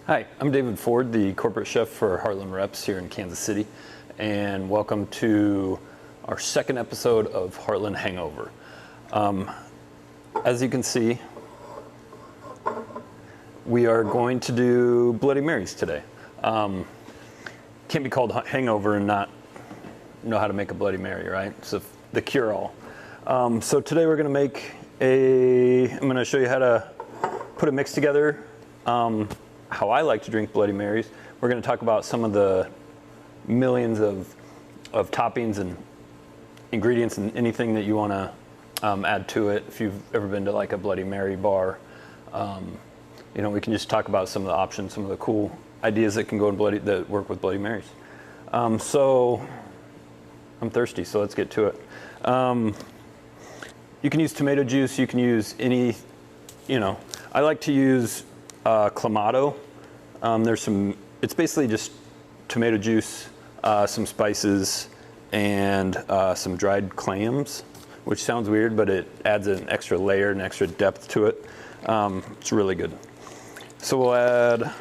Hi, I'm David Ford, the corporate chef for Heartland Reps here in Kansas City, and welcome to our second episode of Heartland Hangover. As you can see, we are going to do Bloody Marys today. Can't be called Hangover and not know how to make a Bloody Mary, right? It's the cure-all. So today we're going to make I'm going to show you how to put a mix together. How I like to drink Bloody Marys. We're going to talk about some of the millions of toppings and ingredients and anything that you want to add to it. If you've ever been to like a Bloody Mary bar, we can just talk about some of the options, some of the cool ideas that can go in that work with Bloody Marys. So I'm thirsty, so let's get to it. You can use tomato juice. You can use any, I like to use Clamato. It's basically just tomato juice, some spices, and some dried clams, which sounds weird, but it adds an extra layer and extra depth to it. It's really good. So we'll add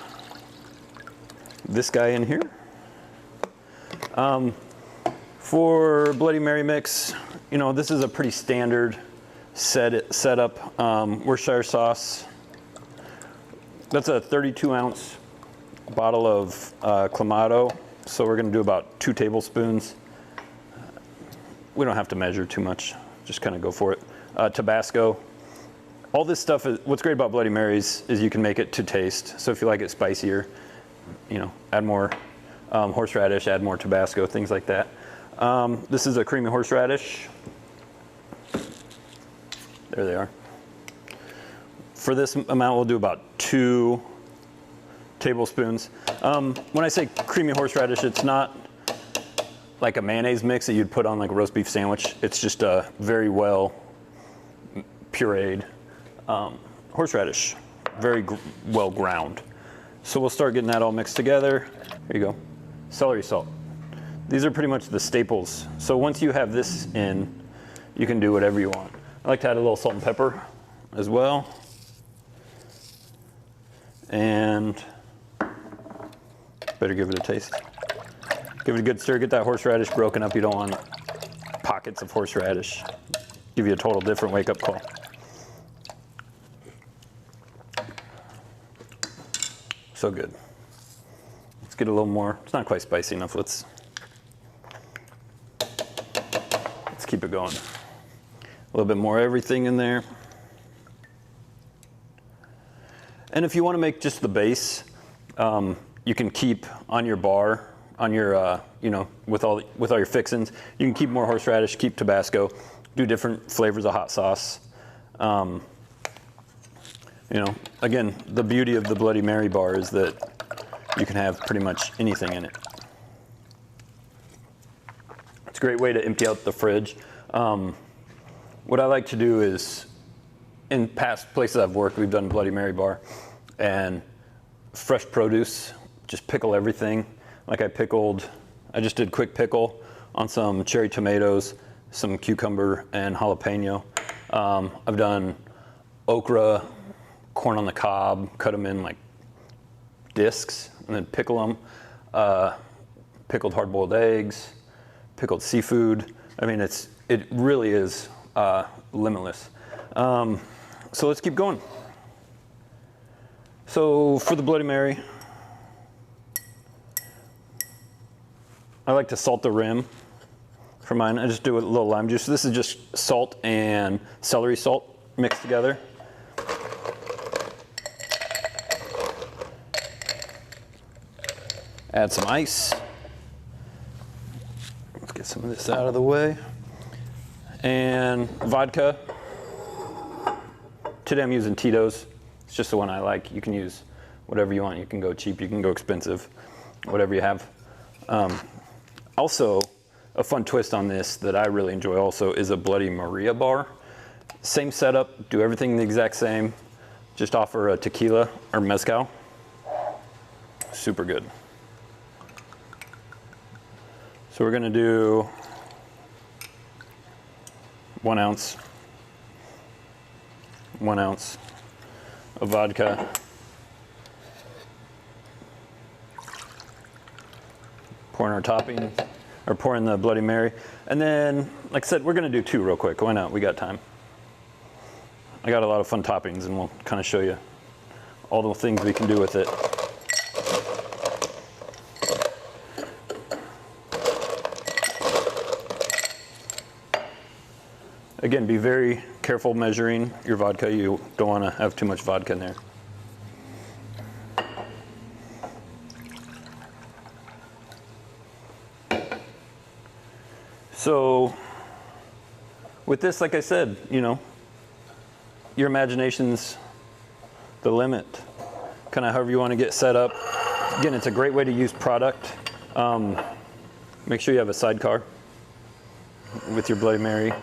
this guy in here. For Bloody Mary mix, this is a pretty standard setup. Worcestershire sauce. That's a 32-ounce bottle of Clamato, so we're going to do about 2 tablespoons. We don't have to measure too much, just kind of go for it. Tabasco. All this stuff, what's great about Bloody Marys is you can make it to taste. So if you like it spicier, add more horseradish, add more Tabasco, things like that. This is a creamy horseradish. There they are. For this amount, we'll do about 2 tablespoons. When I say creamy horseradish, it's not like a mayonnaise mix that you'd put on like a roast beef sandwich. It's just a very well pureed horseradish, very well ground. So we'll start getting that all mixed together. Here you go. Celery salt. These are pretty much the staples. So once you have this in, you can do whatever you want. I like to add a little salt and pepper as well. And better give it a taste. Give it a good stir, get that horseradish broken up. You don't want pockets of horseradish. Give you a total different wake-up call. So good. Let's get a little more. It's not quite spicy enough. Let's keep it going. A little bit more everything in there. And if you want to make just the base, you can keep on your bar, on your, with all your fixins, you can keep more horseradish, keep Tabasco, do different flavors of hot sauce. Again, the beauty of the Bloody Mary bar is that you can have pretty much anything in it. It's a great way to empty out the fridge. What I like to do is, in past places I've worked, we've done Bloody Mary bar, and fresh produce, just pickle everything. Like I just did quick pickle on some cherry tomatoes, some cucumber, and jalapeno. I've done okra, corn on the cob, cut them in like discs, and then pickle them. Pickled hard-boiled eggs, pickled seafood. I mean, it really is limitless. So let's keep going. So for the Bloody Mary, I like to salt the rim for mine. I just do a little lime juice. This is just salt and celery salt mixed together. Add some ice. Let's get some of this out of the way. And vodka. Today I'm using Tito's. It's just the one I like. You can use whatever you want. You can go cheap, you can go expensive, whatever you have. Also, a fun twist on this that I really enjoy also is a Bloody Maria bar. Same setup, do everything the exact same. Just offer a tequila or mezcal. Super good. So we're gonna do 1 ounce. 1 ounce of vodka, pouring our topping, or pouring the Bloody Mary. And then, like I said, we're gonna do 2 real quick. Why not? We got time. I got a lot of fun toppings, and we'll kind of show you all the things we can do with it. Again, be very careful measuring your vodka. You don't want to have too much vodka in there. So with this, like I said, you know, your imagination's the limit. Kind of however you want to get set up. Again, it's a great way to use product. Make sure you have a sidecar with your Bloody Mary.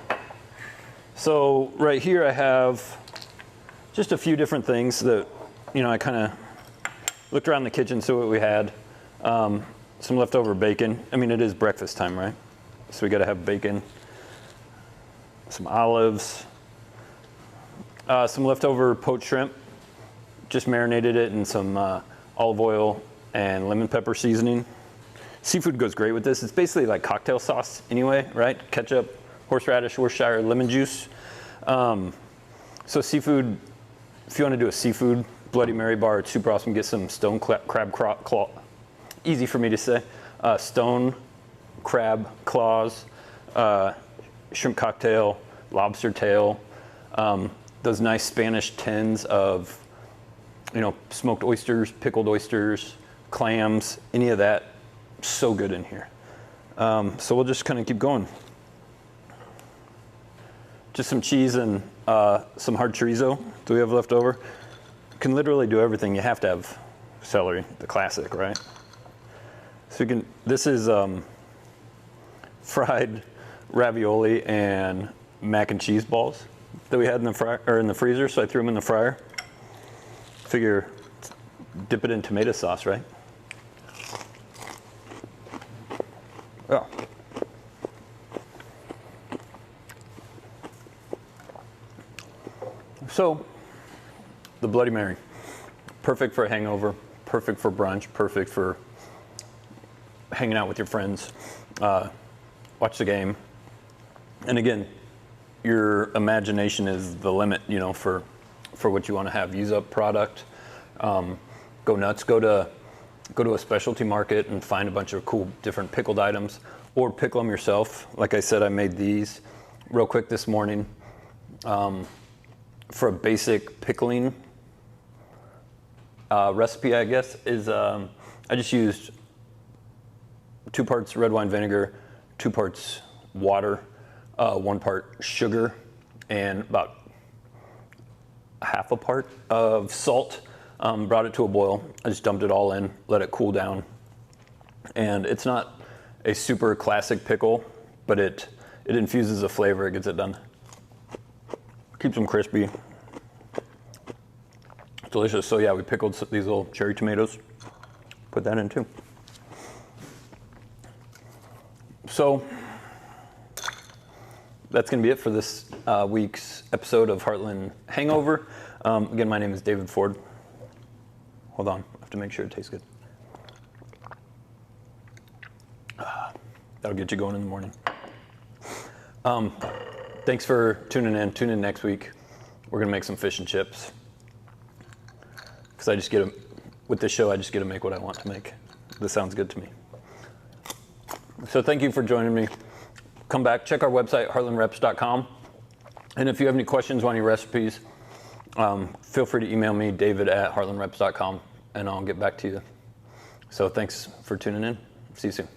So right here I have just a few different things that, you know, I kind of looked around the kitchen, saw what we had. Some leftover bacon. I mean, it is breakfast time, right? So we got to have bacon. Some olives. Some leftover poached shrimp. Just marinated it in some olive oil and lemon pepper seasoning. Seafood goes great with this. It's basically like cocktail sauce anyway, right? Ketchup, horseradish, Worcestershire, lemon juice. So seafood, if you want to do a seafood Bloody Mary bar, it's super awesome. Get some stone crab claw, easy for me to say, stone crab claws, shrimp cocktail, lobster tail, those nice Spanish tins of, you know, smoked oysters, pickled oysters, clams, any of that, so good in here. So we'll just kind of keep going. Just some cheese and some hard chorizo that we have left over. Can literally do everything. You have to have celery, the classic, right? So you can. This is fried ravioli and mac and cheese balls that we had in the fryer or in the freezer. So I threw them in the fryer. Figure, dip it in tomato sauce, right? Oh. So, the Bloody Mary, perfect for a hangover, perfect for brunch, perfect for hanging out with your friends, watch the game. And again, your imagination is the limit, you know, for what you want to have. Use up product, go nuts, go to a specialty market and find a bunch of cool different pickled items, or pickle them yourself. Like I said, I made these real quick this morning. For a basic pickling recipe, I guess, is I just used 2 parts red wine vinegar, 2 parts water, 1 part sugar, and about half a part of salt. Brought it to a boil. I just dumped it all in, let it cool down. And it's not a super classic pickle, but it infuses a flavor, it gets it done. Keeps them crispy. Delicious. So yeah, we pickled these little cherry tomatoes. Put that in too. So that's going to be it for this week's episode of Heartland Hangover. Again, my name is David Ford. Hold on, I have to make sure it tastes good. That'll get you going in the morning. Thanks for tuning in. Tune in next week. We're going to make some fish and chips. Because I just get to, with this show, I just get to make what I want to make. This sounds good to me. So thank you for joining me. Come back, check our website, heartlandreps.com. And if you have any questions on any recipes, feel free to email me, david@heartlandreps.com, and I'll get back to you. So thanks for tuning in. See you soon.